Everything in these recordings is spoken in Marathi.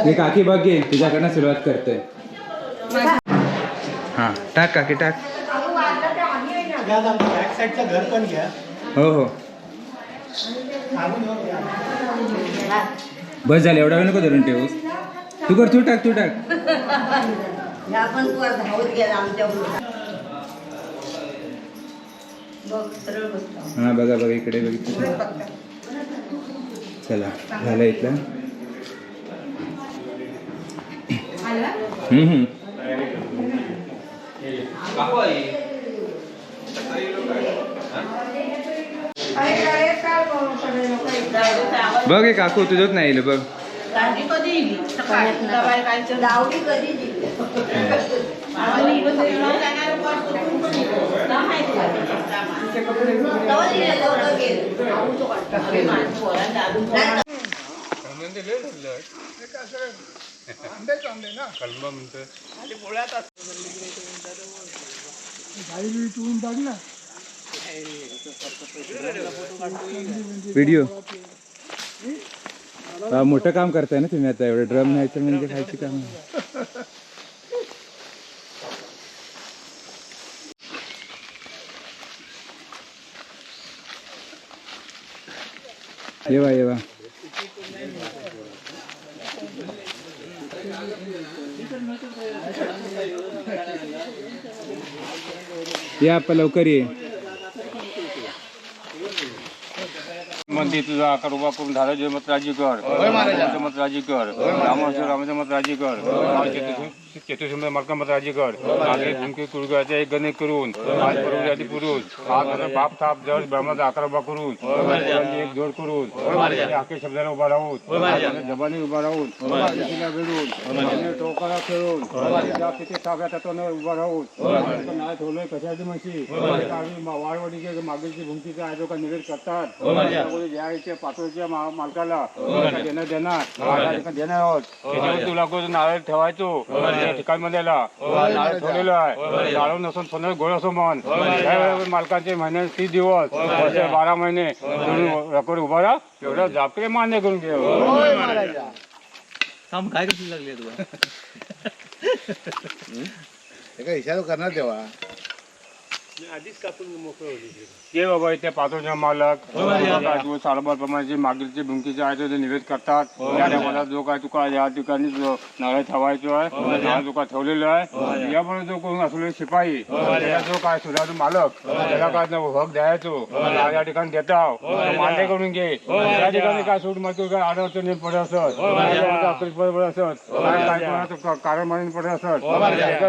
मी काकी बघ घे तुझ्याकडनं सुरुवात करतोय. हां टाक काकी टाक. बॅक साईडचं घर पण घ्या. हो हो बस झालं एवढा वेळ नको धरून ठेवूस. तू कर तू टाक तू टाक. हां बघा बघा इकडे बघितलं. चला झालं इथलं. बघ हे काकू तुझंच नाही येईल बघ. व्हिडिओ मोठं काम करताय ना तुम्ही आता. एवढं ड्रम न्यायचं म्हणजे खायची काम नाही. येवा येवा या आपण लवकर ये. मंदिर तुझा आकार उभा करून झालं जे मत राजी कर. मत राजी कर. रामाचं मत राजी कर. चतुर्थ मलका मत राजी कर. आगे झुमके कुळगाच्या एक गणित करून आज पूर्वी पुरून आज बाप थाप जड ब्रह्माचा आकार उभा करून एक जोड करून आखे शब्दाला उभा राहून जबानी उभा राहून भिडून टोकाला खेळून किती ताब्यात उभा राहून नाही ठेवलंय कशाची म्हशी वाळवडीचे मागेची भूमकीचा आहे जो का निवेद करतात. ज्या पाठवच्या मालकाला देणं देणार देणार आहोत. त्याच्यावर तुला नारळ ठेवायचो ठिकाणमध्ये नारळ ठेवलेलं आहे. नारळ नसून सोनं गोळ असो म्हण. मालकाचे महिने 30 दिवस 12 महिने रकोड उभा राहा एवढं जापकडे मान्य करून घे. काय कशी लागली तुला एका इशारा करणार तेव्हा आधीच कापून मोकळं होती ते बाबा इथे पाचोच्या मालक साडबार प्रमाणे मागीलचे भूमकीचे आहे ते निवेद करतात. त्या जो काय तुका या ठिकाणी नारळ ठेवायचो आहे नारळ तुका ठेवलेलं आहे. यामुळे जो कोण असलेले शिपाई त्याला जो काय सुधारू मालक त्याला काय हक द्यायचो या ठिकाणी देता मान्य करून घे. त्या ठिकाणी काय सूट मजूर काय अडचणी पडत असत पडत असत काय कारण मानून पडत असत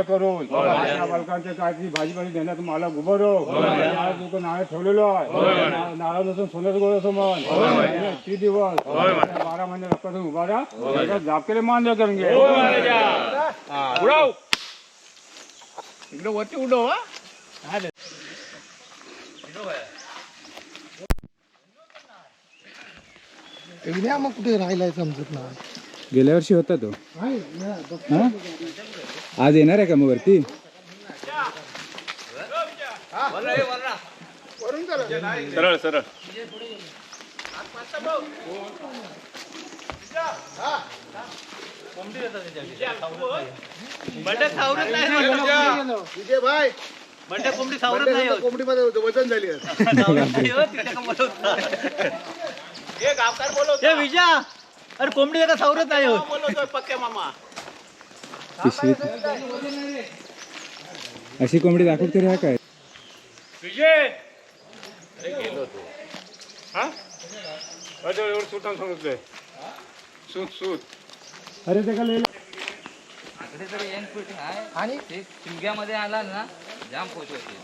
करून मालकांचे काय भाजीपाली देण्यात मालक उभं राहू नारळ ठेवलेलो आहे. नारळ नसून सोन्याचं गोळ असं म्हण. 30 दिवस 12 महिने रक्तातून उभा राहा जाप केले मान्य करून घे. उडव इकडे वरती उडव. मग कुठे राहिलाय समजत नाही. गेल्या वर्षी होता तो. आज येणार आहे का मग वरती. सरळ सरळ कोंबडीमध्ये वजन झाली विजा. अरे कोंबडी आता सावरत नाही हो. पक्के मामा पिशवीत अशी कोंबडी दाखव तरी हा काय. विजय गेलो तो हा एवढं सुटान सांगितलंय. सूट सूट अरे ते का इकडे तर येन कुठे आहे आणि ते चिंग्यामध्ये आला ना जाम पोचवते.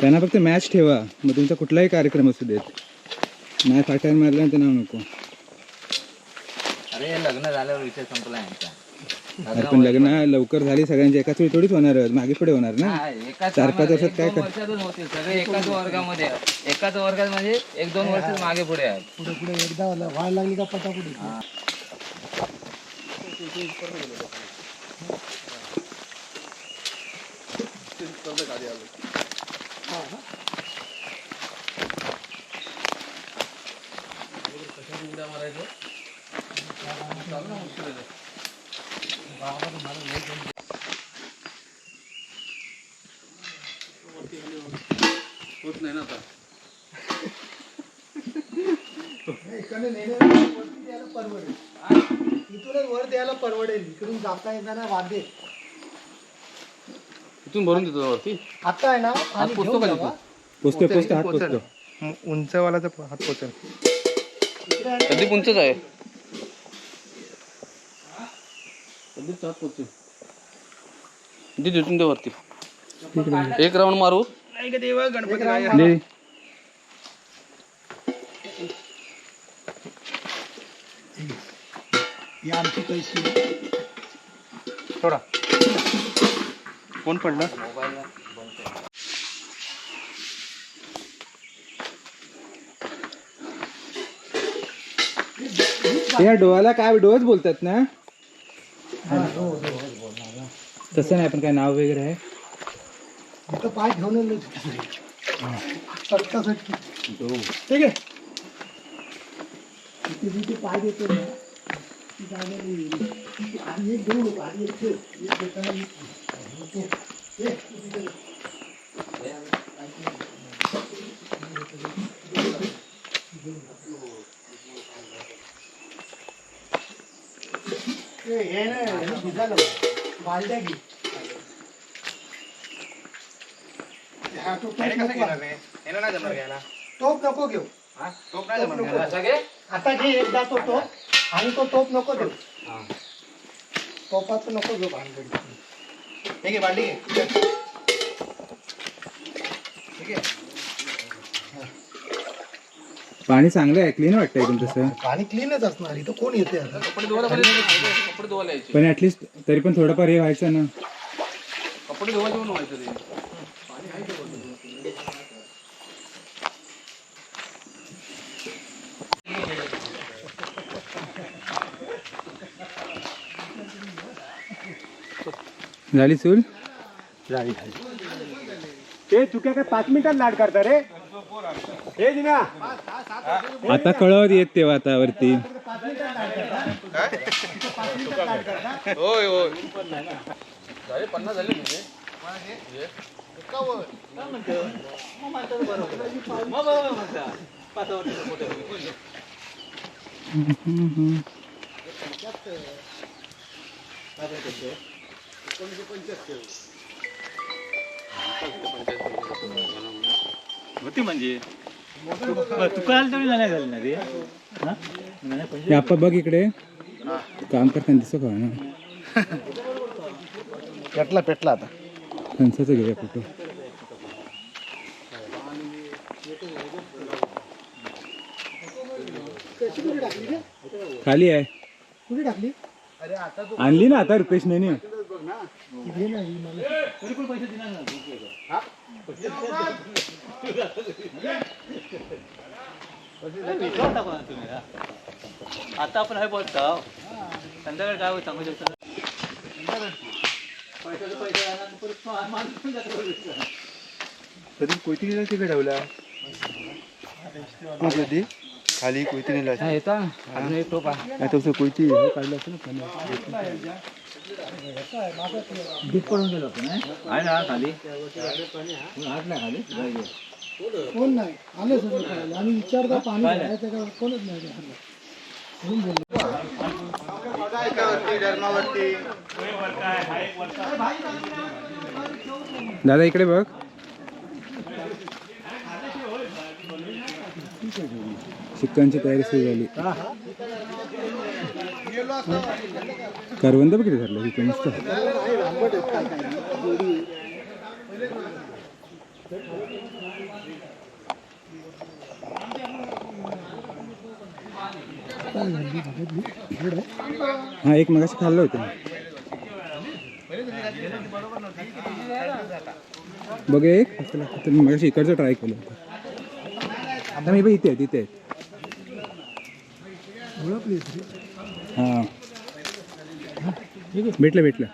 त्यांना फक्त मॅच ठेवा. मग तुमचा कुठलाही कार्यक्रम असू देत. मॅच फाटायला मारला ते नाव नको. अरे लग्न झाल्यावर विषय संपला यांचा. पण लग्न लवकर झाली सगळ्यांची एकाच वेळी थोडीच होणार. मागे पुढे होणार ना. 4-5 वर्षात काय वर्षातून होतील सगळे एकाच वर्गामध्ये. एकाच वर्गात म्हणजे 1-2 वर्ष मागे पुढे आहेत. पुढे पुढे एकदा व्हायला लागली का पटापुढे. होत नाही ना आता. इकडे वरती द्यायला परवडेल. इथूनच वर द्यायला परवडेल. इकडून जाता येताना वाढेल. इथून भरून देतो वरती. आता आहे ना हात पोचतो का तिथं? पोचतो हात पोचतो. उंचवालाचा हात पोचेल. कधी उंचच आहे. कधीच हात पोचतो. तिथून दे वरती. एक राऊंड मारू. दे. ही आमची कैशी. थोडा कोण पडलं? या डोळ्याला काय डोळच बोलतात ना? तसं नाही पण काय नाव वगैरे आहे? इथं पाय ठेवलेलं सटकासटकी. ठीक आहे. तिथे पाय देतो ना ती जागा नाही. आधी एक देऊ नको. आधी एक ठेव. एक देताना हे ना भिजायला बालद्या घे. टोप नको घेऊ. आता घे एकदा तो टोप आणि तो टोप नको देऊ. टोपाचं नको घेऊ भानगडी. ठीक आहे बांडी घे. ठीक आहे. पाणी चांगलं आहे, क्लीन वाटतं एकदम तसं. पाणी क्लीनच असणार. इथं कोण येते आता? कपडे धुवायला यायचे. पण ऍटलीस्ट तरी पण थोडंफार हे व्हायचं ना. कपडे धुवायचे म्हणून व्हायचं ते. झाली चूल? ते चुक्या काय 5 मिनिटात लाड करता रे. हे जिना आता कळवत येत तेव्हा आता वरती. होय होय. झाले 50 झाले म्हणजे. होती म्हणजे तुका तरी नाही झाली ना रे. हे आप्पा बघ इकडे काम करताना दिसतो का ना? पेटला आता. फणसाचं घेऊया फोटो. खाली आहे. कुठे टाकली? आणली ना आता रुपेशने. आता आपण आहे बोलता संध्याकाळी काय होत सांगू शकतो. कधी कोयती गेला तिकडे ठेवला कधी खाली कोयती नेला अजून एक टोप आहे. तसं कोयती काढलं असं ना. दूध पडून गेलं होतं आहे ना खाली. आज नाही खाली. कोण नाही आलं सगळं कळालं. आणि विचारता पाणी भरायचं का कोणच नाही विचारलं. म्हणून बोललो. दादा इकडे बघ. चिकनची तयारी सुरू झाली. करवंद बघ किती धरलं इथे मस्त. हा एक मगाशी खाल्लं होतं. बघ एक मगाशी इकडचं ट्राय केलं होतं. आता मी इथे आहेत इथे आहेत. हां भेटलं.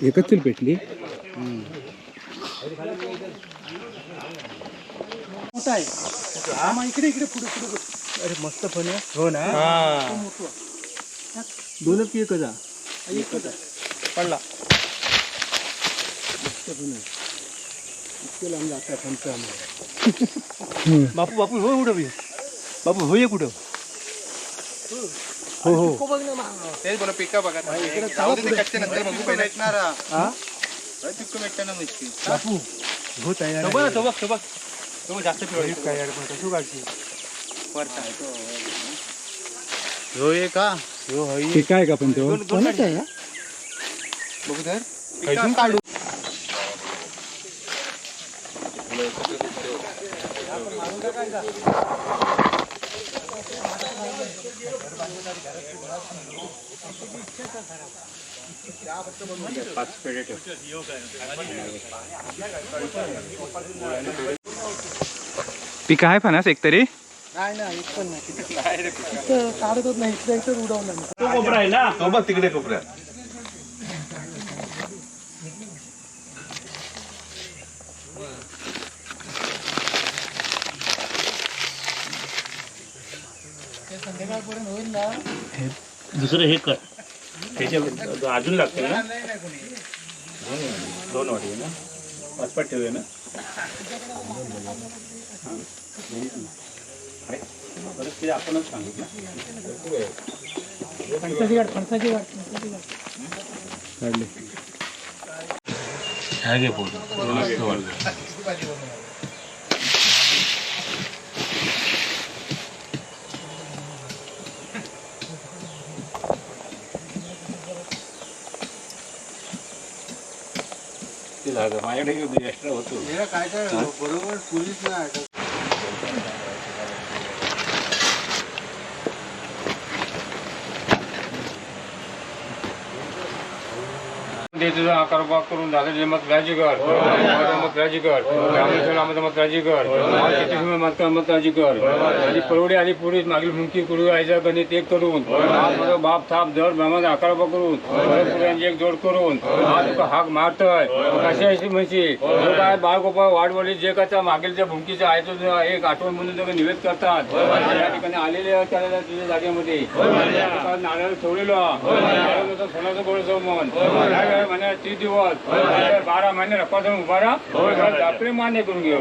एकच चूल पेटली. मोठा आहे हा मग इकडे इकडे पुढे पुढे अरे मस्त पण आहे. हो ना दोनच की एकच एकच पडला बापू बापू हो कुठं बी बापू होय कुठं हो हो तेच बोला पिका बघा इकडे चालू कच्चे नंतर मग पहिला येणार हा पिक्क भेटताना मुश्किल बापू हो तयार आहे. तो जास्त पिवळा काय यार पण कसं काढशील हो का हो हई ते काय का पण तो कोणाच आहे हा? बघू तर पिका काढू पीक आहे फणस एकतरी. नाही नाही एक पण नाही इथं काढतच नाही इथं इथं उडवलं नाही. तो बघ तिकडे कोपऱ्यात संध्याकाळपर्यंत होईल ना. दुसरं हे कर त्याच्या अजून लागते ना 2 वाटी ना 5 ठेवूया ना. परत ते आपणच सांगितलं फणसाची गाठ फणसाची गाठ काढले. घे पोट माझ्याकडे एक्स्ट्रा होतो. काय काय बरोबर पोलीस नाही तुझा आकार उभा करून झालं जे मत राजी कर मत राजी कर रामाचं मत राजी कर मत राजी कर आणि परवडे आणि पुढे मागील हुंकी कुडू आयचा गणित एक करून माझा बाप थाप जड ब्रह्माचा आकार उभा करून पुढ्यांची एक जोड करून आज तुका हाक मारतोय कशा अशी म्हणशी जो काय बाळगोपाळ वाढवली जे का मागीलच्या भूमिकेचं आहे तो एक आठवण म्हणून जो निवेद करतात या ठिकाणी आलेले त्याला तुझ्या जागेमध्ये नारळ ठेवलेलो सोन्याचं गोळसो मन महिन्यात 30 दिवस 12 महिने रपासून उभा राहा आपले मान्य करून घेऊ.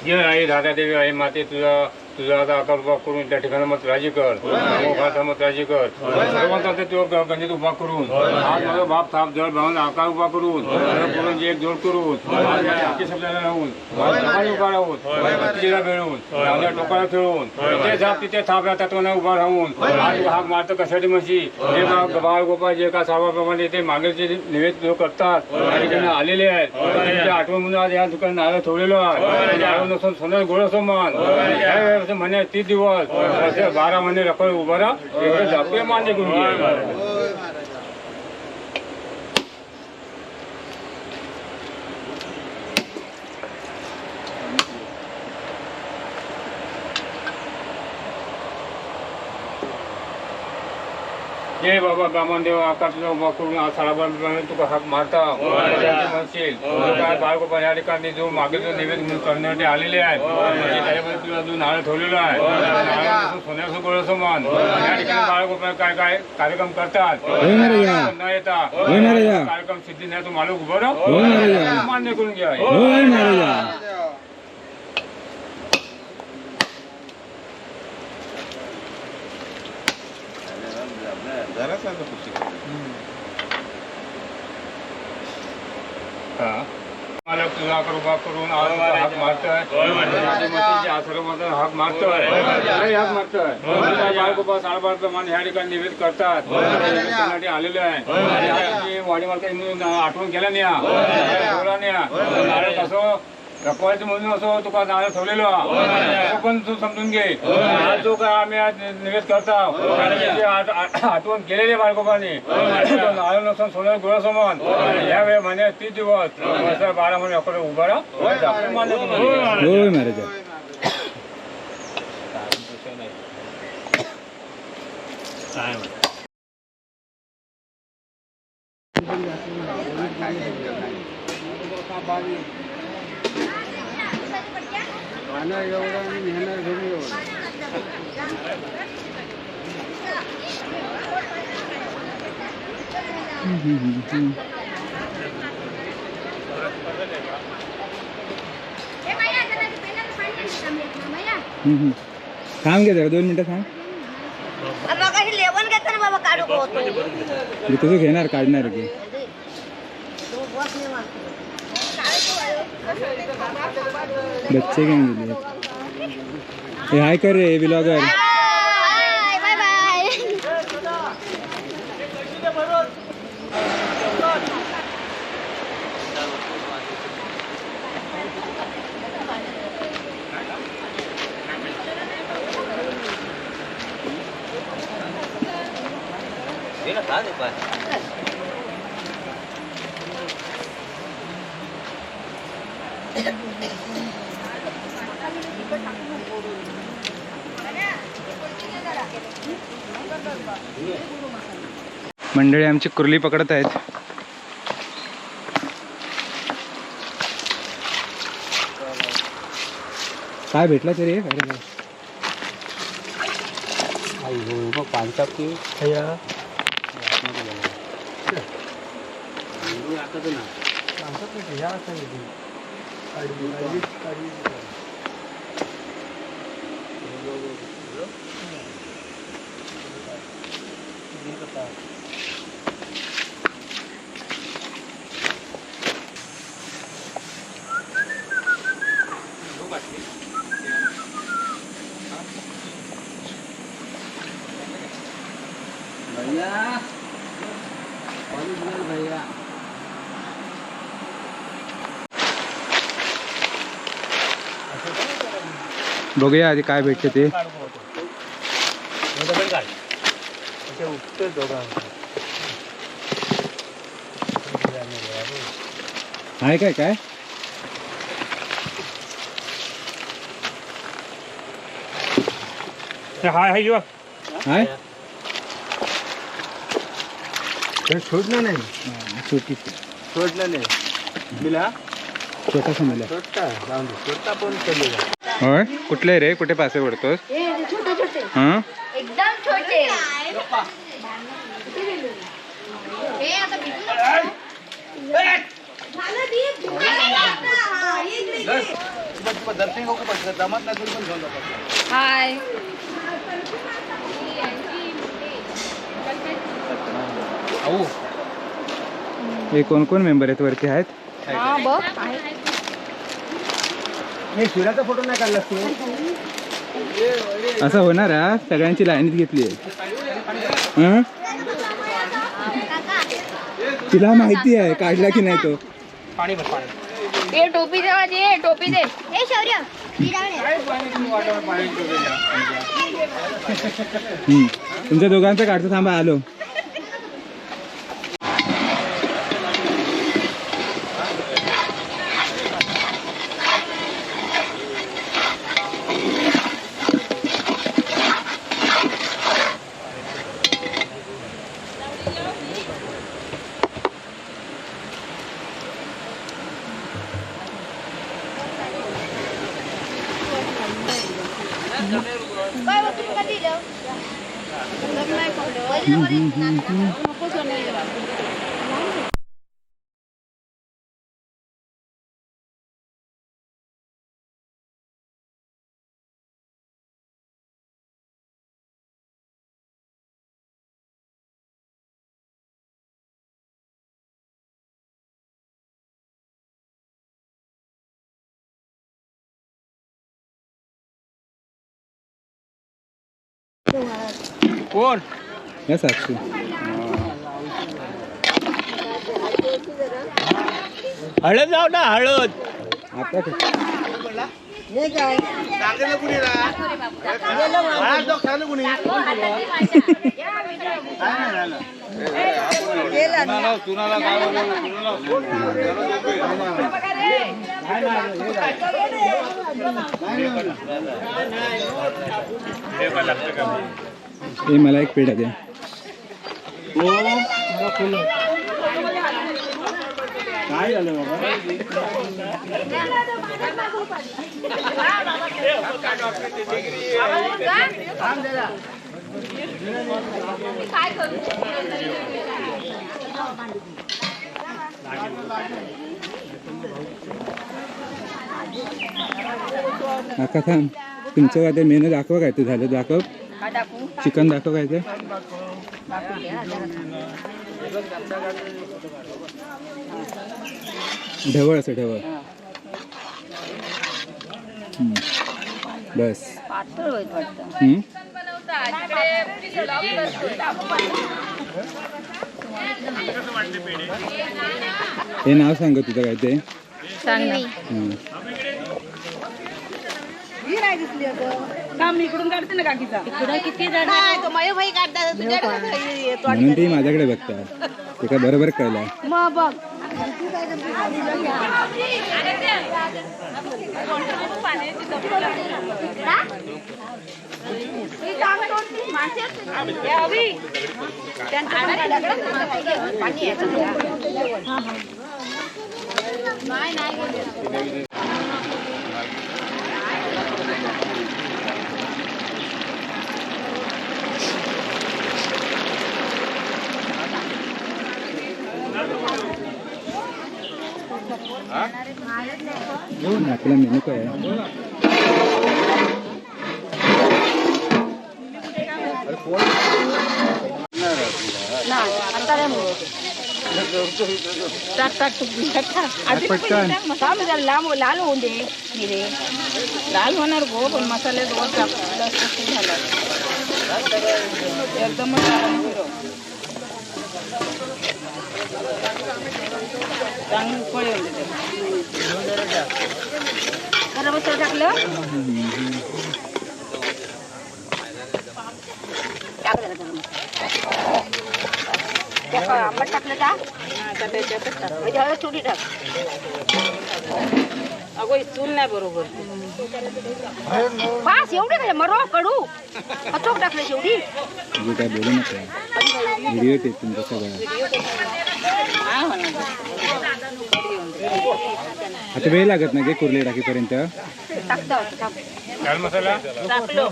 ये आई दादा देवी आई माते तुझा आता आकार उभा करून त्या ठिकाणी मत राजी कर मत राजी कर सर्वांचा तो गणित उभा करून आज माझा बाप थाप जड भावना आकार उभा करून पुरणची एक जोड करून शब्दाला राहून उभा राहून तिला मिळवून टोकाला खेळून तिथे थाप तिथे थाप राहतात उभा राहून आज हाक मारतं कशासाठी म्हशी जे बाळ गोपाळ जे का साहेबाप्रमाणे ते मागेलचे निवेद जो करतात त्या ठिकाणी आलेले आहेत त्यांच्या आठवण म्हणून आज या ठिकाणी नारळ ठेवलेलो आहे नारळ नसून सोन्याचा गोळा समान महिने 30 दिवस 12 महिने रखड उभा राहा एवढे आपले मान्य करून घ्या. जय बाबा ब्राह्मणदेव आकाशला उभा करून सालाबार तुका हाक मारता म्हणशील काय बाळगोपाळ या ठिकाणी जो मागे जो निवेदन करण्यासाठी आलेले आहेत त्याच्यामध्ये तुला जो नारळ ठेवलेला आहे सोन्याचं गोळ समान या ठिकाणी बाळगोपाळ काय काय कार्यक्रम करतात न येता कार्यक्रम सिद्धी नाही तो मालक उभं राहा मान्य करून घ्या. मालक तुझा आकार उभा करून हाक मारतोय सर्व माणसाला हाक मारतोय हाक मारतोय बाळगोपाळ साळबाळचा मान ह्या ठिकाणी निवेद करतात त्यासाठी आलेलो आहे वाडी मालका आठवण केला नाही नारळ कसं रखवायचं म्हणून असो तुका नारळ ठेवलेलो तो पण तू समजून घे आज जो काय आम्ही आज निवेद करता आठवण केलेली आहे बाळगोपाने नारळ नसून सोनं गोळा समान यावेळी महिन्यात 30 दिवस 12 महिने अकोला उभा राहा मान्य होय महाराज. थांब घे जरा 2 मिनिटं थांब. लेवल घेतो ना बाबा काढू होतो मी तुझं घेणार काढणार की बच्चे काय गेले हे हाय कर रे ब्लॉगर. Bye bye. मंडळी आमची कुर्ली पकडत आहेत. काय भेटला तरी बघूया आधी काय भेटते ते. आहे काय काय हाय युवा हाय सोडलं नाही छोटी सोडलं नाही मिला छोटासा मला सोडता जाऊन सोडता पण केलेला. होय कुठले रे कुठे पासे पडतोस. छोटे छोटे हां एकदम छोटे. हे आता हाय हे कोण कोण मेंबर आहेत वरती आहेत. हा बघ मी शिराचा फोटो नाही काढला तू. असं होणार हा सगळ्यांची लाईनीत घेतली आहे. हं? तिला माहिती आहे काढला की नाही तो. ये टोपी दे माझी. ये टोपी दे. ए शौर्य तुमच्या दोघांचं काढतो थांबा आलो. काय बघ तुला दिलं. नको सोने. कोण या साक्षी हळद जाऊ ना हळद आता सांगितलं कुणी ना आज जाऊ सांगितलं कुणी तुनाला काय हे मला एक पेढा द्या. काय झालं बाबा काय करू काका थांब तुमचं काय ते मेनू दाखव काय ते झालं दाखव काय टाकू चिकन दाखव काय ते ढवळ असं ढवळ बस पातळ होईल वाटतं हम्म? हे नाव सांग तुझं काय ते सांग ना हम्म. इकडं किती जण म्हणून ती माझ्याकडे बघता ते काय बरोबर कळलं मग बघ आपला मेनू काय आहे पटकन लाल होऊन दे मिरे लाल होणार गो पण मसाले रोज झाला एकदम चांगली फळे गरम मसाला टाकलं आंबट टाकलं का हळद थोडी टाक अगो चूल नाही बरोबर पास एवढे काय मरो कडू अचोक टाकलं शेवटी म्हणजे काय बोलू नका व्हिडिओ येते तुमचा सगळा आता वेळ लागत ना गे कुर्ले टाकीपर्यंत लाल मसाला टाकलो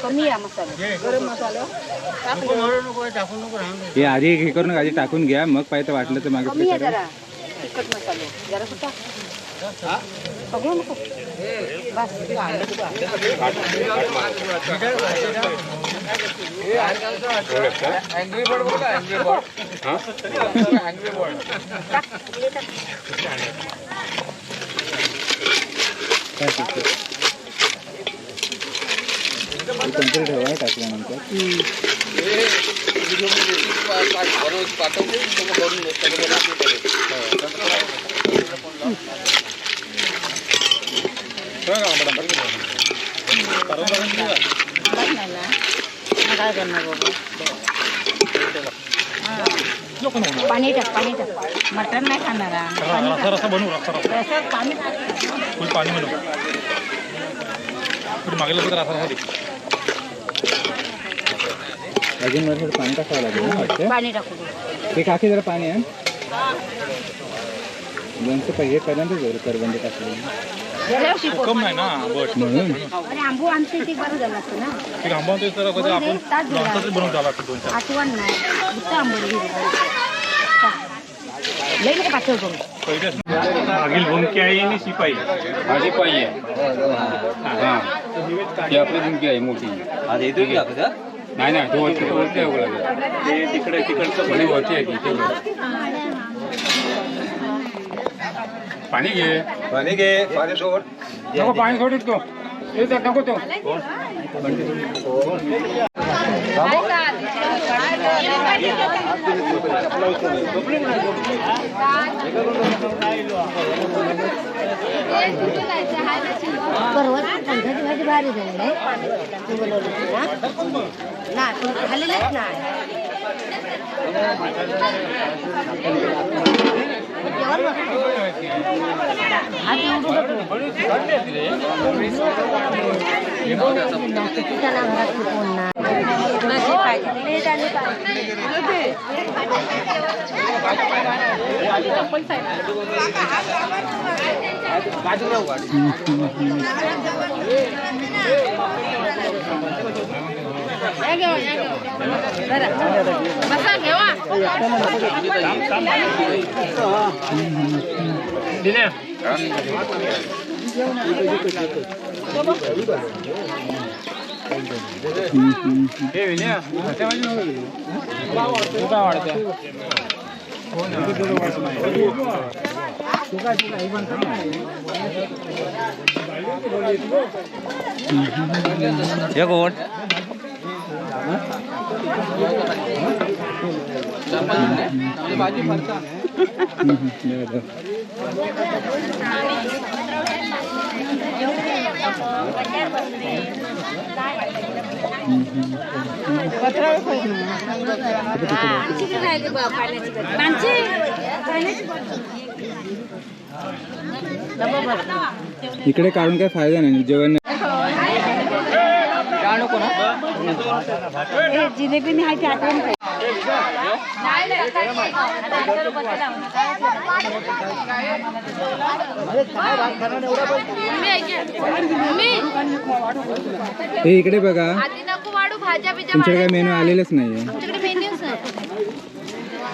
कमी आहे मसाला गरम मसाला हे आधी हे करून आधी टाकून घ्या मग पाहिजे वाटलं तर मागे कमी आहे जरा तिखट मसाले जरा सुद्धा सगळं नको बस कंप्लीट ठेवा टाकल्यानंतर काय करणार बाबा पाणी टाक मटन नाही खाणार रस्सा बनवू रस्सा पाणी फुल पाणी बनवू मागेला रस्सा अजून वर थोडं पाणी टाकावं लागेल ना वाटतं पाणी टाकू ते काकी जरा पाणी आहे लोणचं पहिले पहिल्यांदाच जर करबंदी टाकली कम नाही ना बट म्हणून आणि आंबू आमच्या इथे बरं झालं असतं ना ते आंबा तर कधी आपण लोणचं बनवून आला दोन चार आठवण नाही नुसतं आंबोली लई नको पातळ करू मागील भूमिका आहे आणि शिपाई माझी पाई आहे ती आपली भूमिका आहे मोठी आज येतो की आपल्या नाही नाही तो वरती ते तिकडे तिकडचं भले वरती आहे पाणी घे पाणी सोड. नको पाणी सोडित तो येतात नको तो भारी झाली ना खाल्लेलंच नाही इकडे काढून काय फायदा नाही जेवण. जिलेबी मी आहे आठवण हे इकडे बघा वाढू भाज्या बिज्या तुमच्याकडे काय मेनू आलेलंच नाहीये. आमच्याकडे मेन्यूच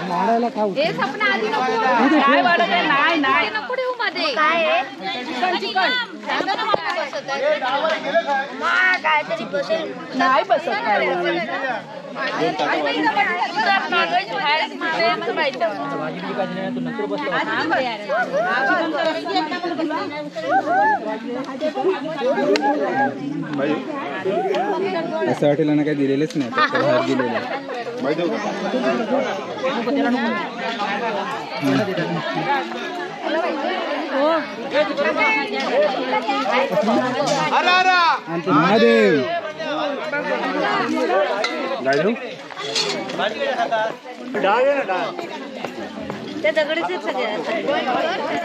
मारायला खाऊ हे सपना आधी नको काय वाढत नाही नाही नको ठेवू मध्ये काय काहीतरी बसेल नाही बसत असं हॉटेलांना काही दिलेलंच नाही फक्त बाहेर दिलेलं. महादेव त्या दगडीच आहेत सगळ्या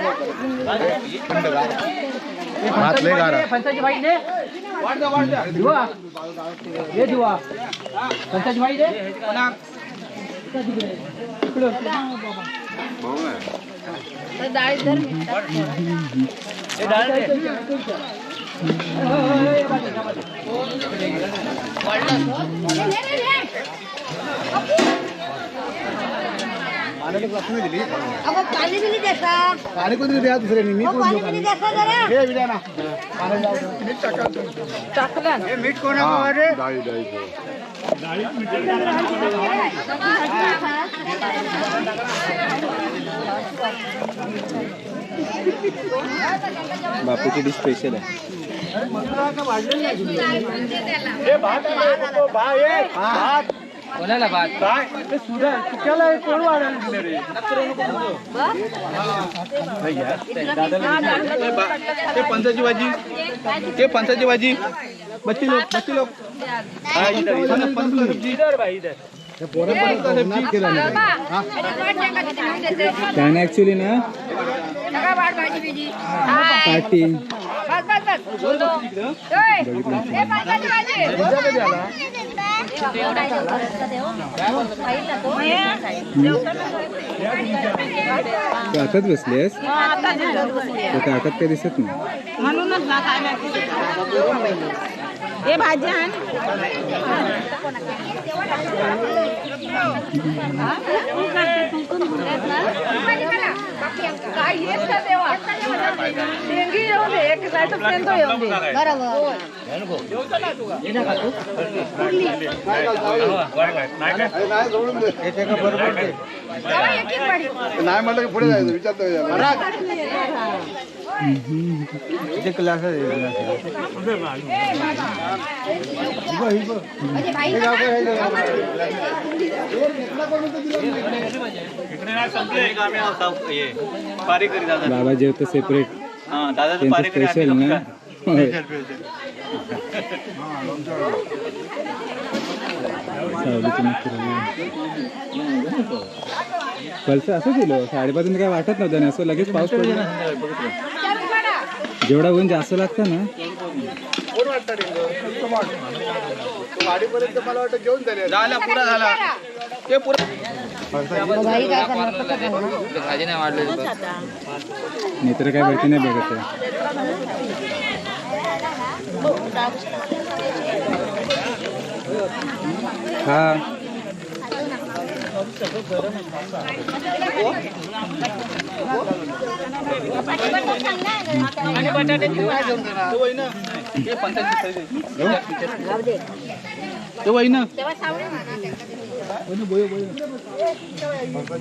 डाळी धर पाणी दिली त्याचा पाणी कोणी द्या दुसऱ्या मी पाणी दिली त्याचा जरा हे विद्या ना मीठ कोणा बापूची डिश स्पेशल आहे. कोणाला भात पंचाची भाजी ते पंचाची भाजी बच्ची लोक त्याने ऍक्च्युली ना पार्टी तू आताच बसलेस तर आतात काही दिसत नाही म्हणूनच ना काय हे भाजी आण काय नाही म्हटलं की पुढे जायचं विचारतो क्लास बाबा जेवतं सेपरेट स्पेशल ना होय. सावलीचं मस्त कलचं असं केलं 5:30 काय वाटत नव्हतं ना असं लगेच पाऊस पडला ना जेवढा ऊन जास्त लागतं ना कोण वाटतं वाडीपर्यंत मला वाटतं घेऊन झाला पुरा झाला ते पुरा भाजी नाही वाढलेली बघ. मित्र काय वरती नाही बघत आहे. हा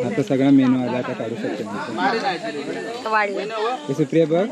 आता सगळा मेनू आला आता काढू शकतो सुप्रिया बघ